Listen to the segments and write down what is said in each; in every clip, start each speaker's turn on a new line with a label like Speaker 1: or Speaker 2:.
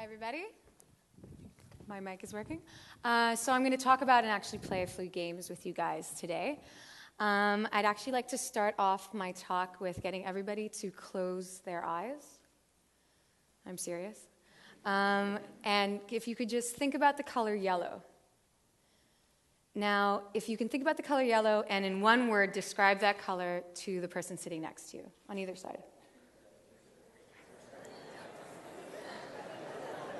Speaker 1: Hi, everybody. My mic is working. So I'm going to talk about and actually play a few games with you guys today. I'd actually like to start off my talk with getting everybody to close their eyes. I'm serious. And if you could just think about the color yellow. Now, if you can think about the color yellow and in one word describe that color to the person sitting next to you on either side.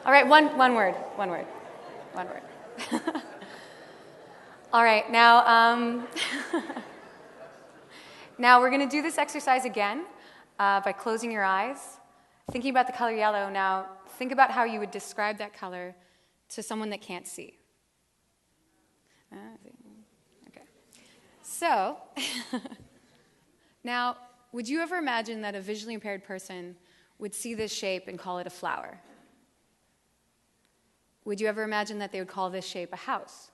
Speaker 1: All right, one word. All right, now, now we're going to do this exercise again by closing your eyes, thinking about the color yellow. Now, think about how you would describe that color to someone that can't see. Okay. So, now, would you ever imagine that a visually impaired person would see this shape and call it a flower? Would you ever imagine that they would call this shape a house?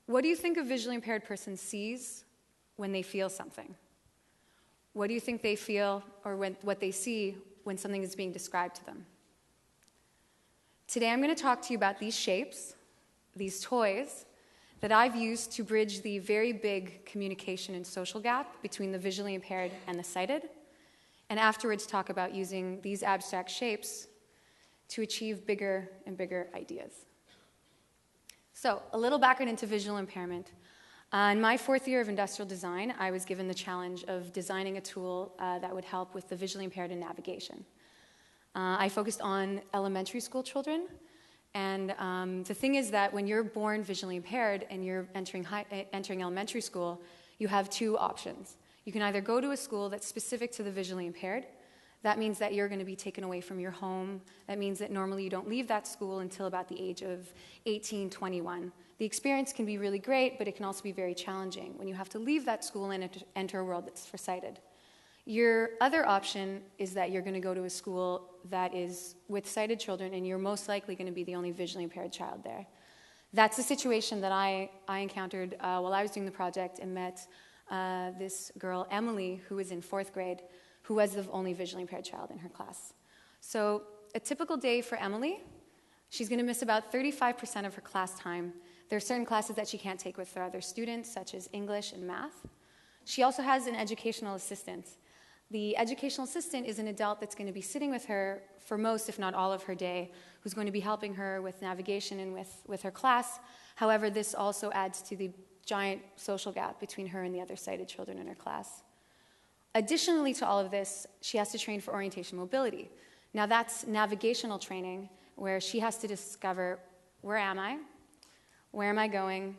Speaker 1: What do you think a visually impaired person sees when they feel something? What do you think they feel or what they see when something is being described to them? Today I'm going to talk to you about these shapes, these toys, that I've used to bridge the very big communication and social gap between the visually impaired and the sighted, and afterwards talk about using these abstract shapes to achieve bigger and bigger ideas. So, a little background into visual impairment. In my fourth year of industrial design, I was given the challenge of designing a tool that would help with the visually impaired in navigation. I focused on elementary school children, and the thing is that when you're born visually impaired and you're entering elementary school, you have two options. You can either go to a school that's specific to the visually impaired. That means that you're going to be taken away from your home. That means that normally you don't leave that school until about the age of 18, 21. The experience can be really great, but it can also be very challenging when you have to leave that school and enter a world that's for sighted. Your other option is that you're going to go to a school that is with sighted children, and you're most likely going to be the only visually impaired child there. That's the situation that I encountered while I was doing the project and met this girl, Emily, who was in fourth grade, who was the only visually impaired child in her class. So a typical day for Emily, she's going to miss about 35% of her class time. There are certain classes that she can't take with her other students, such as English and math. She also has an educational assistant. The educational assistant is an adult that's going to be sitting with her for most, if not all of her day, who's going to be helping her with navigation and with her class. However, this also adds to the giant social gap between her and the other sighted children in her class. Additionally to all of this, she has to train for orientation mobility. Now that's navigational training where she has to discover, where am I going,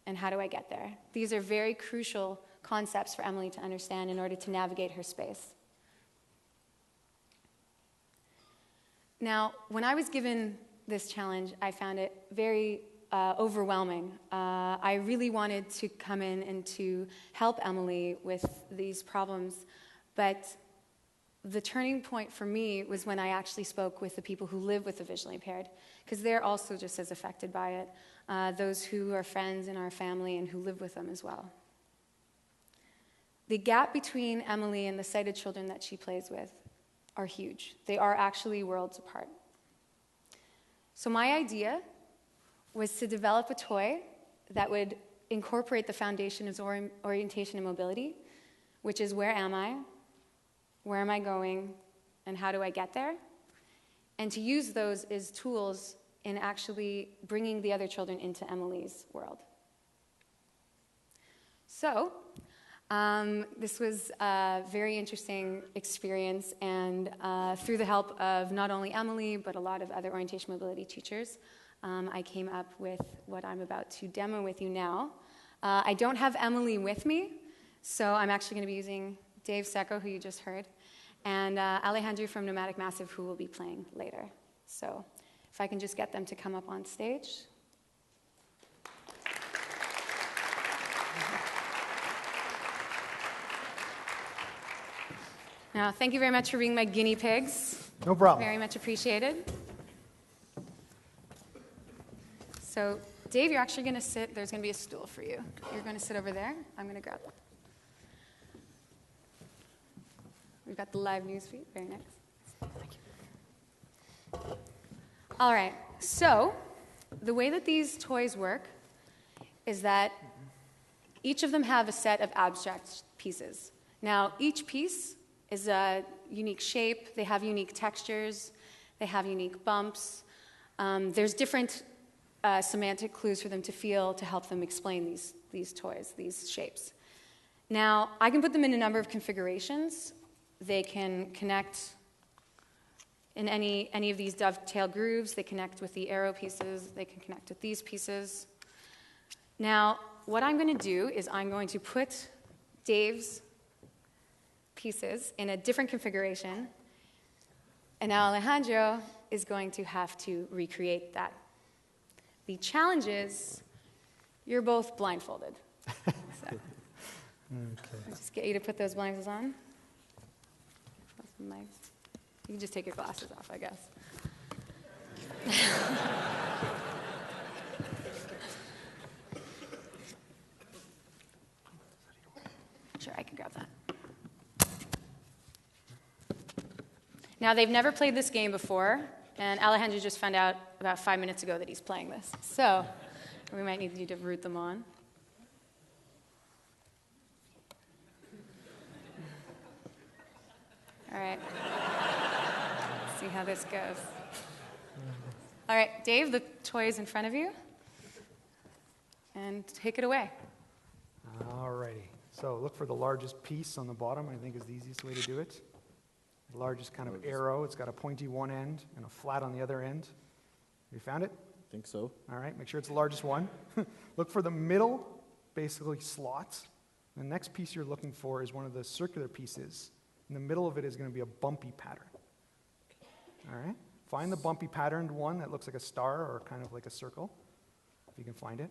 Speaker 1: and how do I get there? These are very crucial concepts for Emily to understand in order to navigate her space. Now, when I was given this challenge, I found it very overwhelming. I really wanted to come in and to help Emily with these problems, but the turning point for me was when I actually spoke with the people who live with the visually impaired, because they're also just as affected by it, those who are friends in our family and who live with them as well. The gap between Emily and the sighted children that she plays with are huge. They are actually worlds apart. So my idea was to develop a toy that would incorporate the foundation of orientation and mobility, which is where am I going, and how do I get there? And to use those as tools in actually bringing the other children into Emily's world. So, this was a very interesting experience, and through the help of not only Emily, but a lot of other orientation mobility teachers, I came up with what I'm about to demo with you now. I don't have Emily with me, so I'm actually going to be using Dave Secco, who you just heard, and Alejandro from Nomadic Massive, who will be playing later. So if I can just get them to come up on stage. Now, thank you very much for being my guinea pigs.
Speaker 2: No problem.
Speaker 1: Very much appreciated. So, Dave, you're actually going to sit. There's going to be a stool for you. You're going to sit over there. I'm going to grab it. We've got the live news feed. Very nice. Thank you. All right, so the way that these toys work is that each of them have a set of abstract pieces. Now, each piece is a unique shape, they have unique textures, they have unique bumps. There's different semantic clues for them to feel to help them explain these toys, these shapes. Now, I can put them in a number of configurations. They can connect in any of these dovetail grooves. They connect with the arrow pieces. They can connect with these pieces. Now, what I'm going to do is I'm going to put Dave's pieces in a different configuration, and now Alejandro is going to have to recreate that. The challenge is you're both blindfolded. So, I'll just get you to put those blinders on. You can just take your glasses off, I guess. Sure, I can grab that. Now, they've never played this game before, and Alejandro just found out about 5 minutes ago that he's playing this. So we might need you to root them on. All right. Let's see how this goes. All right, Dave, the toy is in front of you. And take it away.
Speaker 2: All righty. So look for the largest piece on the bottom, I think is the easiest way to do it. The largest kind of arrow. It's got a pointy one end and a flat on the other end. You found it?
Speaker 3: I think so.
Speaker 2: All right, make sure it's the largest one. Look for the middle, basically slots. The next piece you're looking for is one of the circular pieces. In the middle of it is going to be a bumpy pattern. All right? Find the bumpy patterned one that looks like a star or kind of like a circle, if you can find it.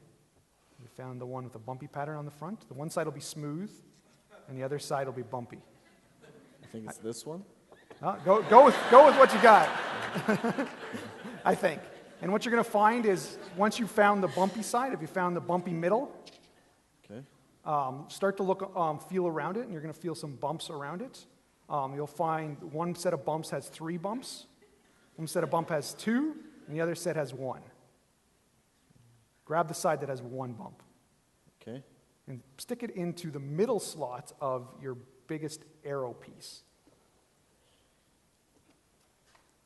Speaker 2: You found the one with a bumpy pattern on the front. The one side will be smooth, and the other side will be bumpy.
Speaker 3: I think it's this one.
Speaker 2: Go with what you got, I think. And what you're going to find is, once you've found the bumpy side, if you found the bumpy middle,
Speaker 3: Okay.
Speaker 2: start to look, feel around it, and you're going to feel some bumps around it. You'll find one set of bumps has 3 bumps, one set of bump has 2, and the other set has 1. Grab the side that has 1 bump.
Speaker 3: Okay.
Speaker 2: And stick it into the middle slot of your biggest arrow piece.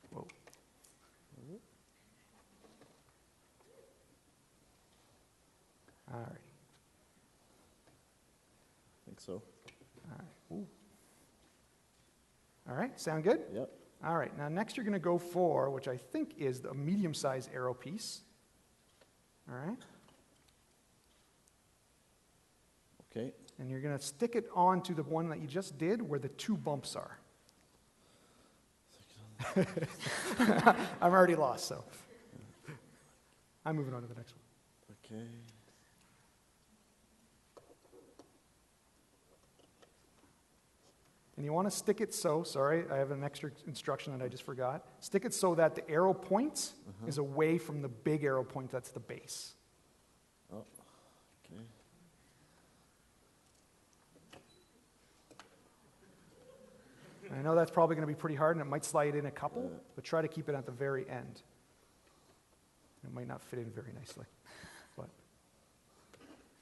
Speaker 2: Whoa. All right.
Speaker 3: I think so.
Speaker 2: All right. Ooh. All right, sound good?
Speaker 3: Yep.
Speaker 2: All right, now next you're going to go for, which I think is a medium-sized arrow piece. All right?
Speaker 3: Okay.
Speaker 2: And you're going to stick it onto the one that you just did where the 2 bumps are. I'm already lost, so I'm moving on to the next one.
Speaker 3: Okay.
Speaker 2: And you want to stick it so, sorry, I have an extra instruction that I just forgot. Stick it so that the arrow point is away from the big arrow point that's the base.
Speaker 3: Oh, okay.
Speaker 2: I know that's probably going to be pretty hard, and it might slide in a couple, but try to keep it at the very end. It might not fit in very nicely, but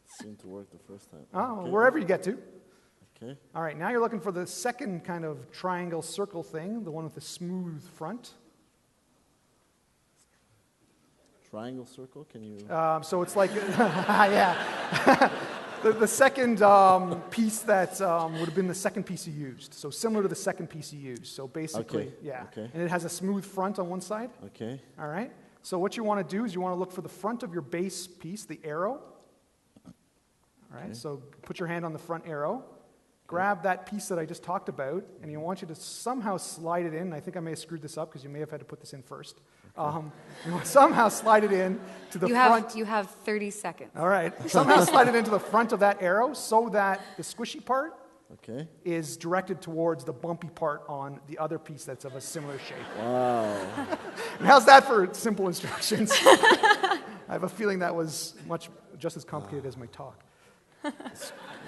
Speaker 3: It seemed to work the first time.
Speaker 2: okay. Wherever you get to.
Speaker 3: Okay.
Speaker 2: All right, now you're looking for the second kind of triangle circle thing, the one with the smooth front.
Speaker 3: Triangle circle, can you...
Speaker 2: So it's like, yeah. The second piece that would have been the second piece you used. So similar to the second piece you used. So basically,
Speaker 3: Okay,
Speaker 2: yeah.
Speaker 3: okay.
Speaker 2: And it has a smooth front on one side.
Speaker 3: Okay.
Speaker 2: All right. So what you want to do is you want to look for the front of your base piece, the arrow. All right.
Speaker 3: Okay.
Speaker 2: So put your hand on the front arrow. Grab that piece that I just talked about, and I want you to somehow slide it in. I think I may have screwed this up because you may have had to put this in first. You want to somehow slide it in to the front.
Speaker 1: You have 30 seconds.
Speaker 2: All right. Somehow slide it into the front of that arrow so that the squishy part
Speaker 3: Okay.
Speaker 2: is directed towards the bumpy part on the other piece that's of a similar shape.
Speaker 3: Wow.
Speaker 2: And how's that for simple instructions? I have a feeling that was just as complicated as my talk.
Speaker 3: The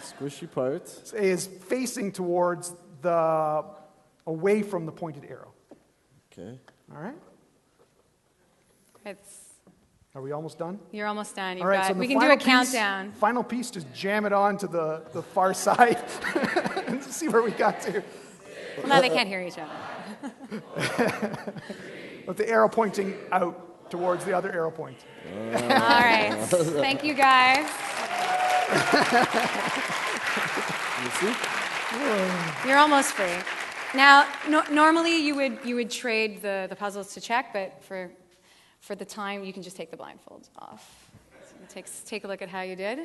Speaker 3: squishy part.
Speaker 2: Is facing towards away from the pointed arrow.
Speaker 3: Okay.
Speaker 2: All right? Are we almost done?
Speaker 1: You're almost done.
Speaker 2: All right, so
Speaker 1: We can do a countdown.
Speaker 2: Final piece, just jam it on to the far side and see where we got to.
Speaker 1: Well, now they can't hear each other.
Speaker 2: With the arrow pointing out towards the other arrow point.
Speaker 1: All right. Thank you, guys.
Speaker 3: You see?
Speaker 1: You're almost free. Now, normally you would trade the puzzles to check, but for the time, you can just take the blindfolds off. So take a look at how you did.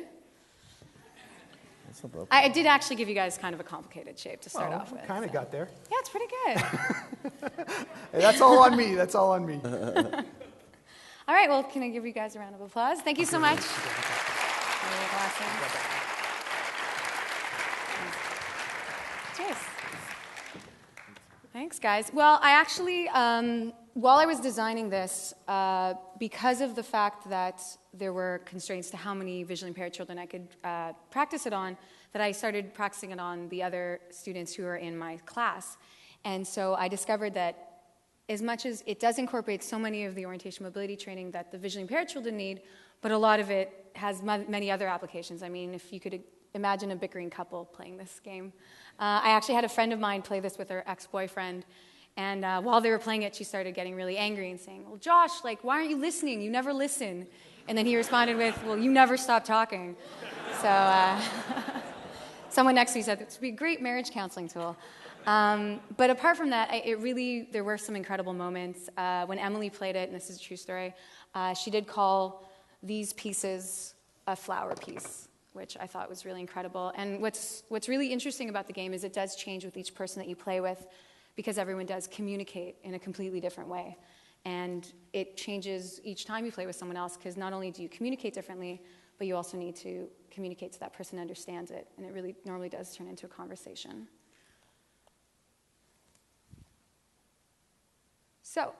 Speaker 3: That's not broken.
Speaker 1: I did actually give you guys kind of a complicated shape to start off with.
Speaker 2: Kind of got there.
Speaker 1: Yeah, it's pretty good.
Speaker 2: Hey, that's all on me. That's all on me.
Speaker 1: All right, well, can I give you guys a round of applause? Thank you so much. Cheers. Thanks, guys. Well, I actually, while I was designing this, because of the fact that there were constraints to how many visually impaired children I could practice it on, that I started practicing it on the other students who are in my class. And so I discovered that as much as it does incorporate so many of the orientation mobility training that the visually impaired children need, but a lot of it has many other applications. I mean, if you could imagine a bickering couple playing this game. I actually had a friend of mine play this with her ex-boyfriend, and while they were playing it, she started getting really angry and saying, well, Josh, like, why aren't you listening? You never listen. And then he responded with, well, you never stop talking. So someone next to me said, this would be a great marriage counseling tool. But apart from that, there were some incredible moments. When Emily played it, and this is a true story, she did call these pieces a flower piece, which I thought was really incredible. And what's really interesting about the game is it does change with each person that you play with, because everyone does communicate in a completely different way. And it changes each time you play with someone else, because not only do you communicate differently, but you also need to communicate so that person understands it. And it really normally does turn into a conversation. So,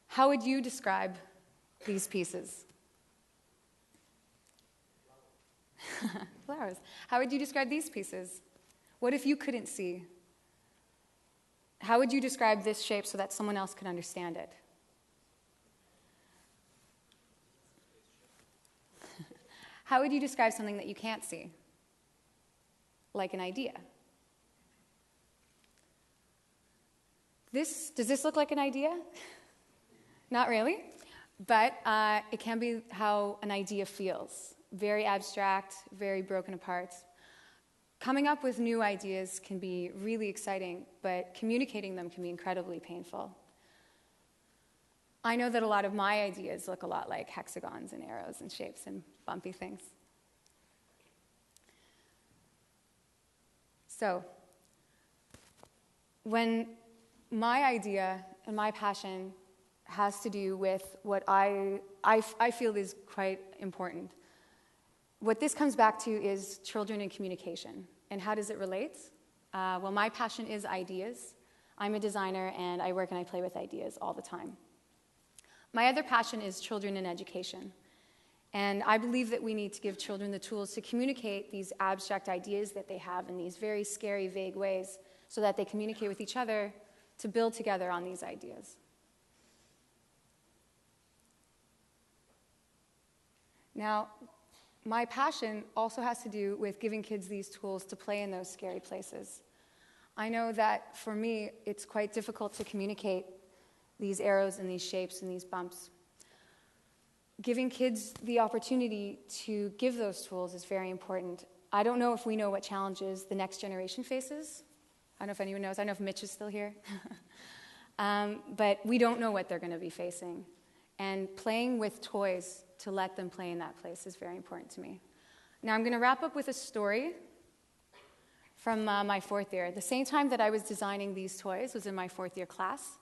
Speaker 1: how would you describe these pieces? Flowers. How would you describe these pieces? What if you couldn't see? How would you describe this shape so that someone else could understand it? How would you describe something that you can't see? Like an idea. Does this look like an idea? Not really, but it can be how an idea feels. Very abstract, very broken apart. Coming up with new ideas can be really exciting, but communicating them can be incredibly painful. I know that a lot of my ideas look a lot like hexagons and arrows and shapes and bumpy things. So, when my idea and my passion has to do with what I feel is quite important. What this comes back to is children and communication. And how does it relate? Well, my passion is ideas. I'm a designer, and I work and I play with ideas all the time. My other passion is children and education. And I believe that we need to give children the tools to communicate these abstract ideas that they have in these very scary, vague ways so that they communicate with each other to build together on these ideas. Now, my passion also has to do with giving kids these tools to play in those scary places. I know that for me, it's quite difficult to communicate these arrows and these shapes and these bumps. Giving kids the opportunity to give those tools is very important. I don't know if we know what challenges the next generation faces. I don't know if anyone knows. I don't know if Mitch is still here. But we don't know what they're going to be facing. And playing with toys to let them play in that place is very important to me. Now I'm going to wrap up with a story from my fourth year. The same time that I was designing these toys was in my fourth year class.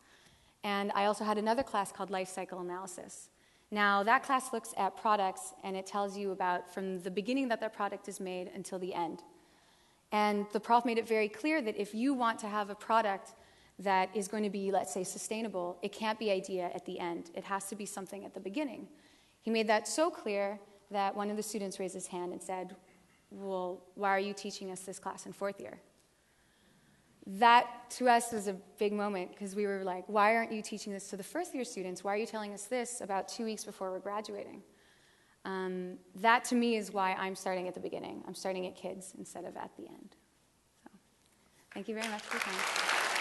Speaker 1: And I also had another class called Life Cycle Analysis. Now that class looks at products, and it tells you about from the beginning that product is made until the end. And the prof made it very clear that if you want to have a product that is going to be, let's say, sustainable, it can't be idea at the end. It has to be something at the beginning. He made that so clear that one of the students raised his hand and said, well, why are you teaching us this class in fourth year? that to us was a big moment because we were like, why aren't you teaching this to the first-year students? Why are you telling us this about 2 weeks before we're graduating? That to me is why I'm starting at the beginning. I'm starting at kids instead of at the end. So, thank you very much for your time.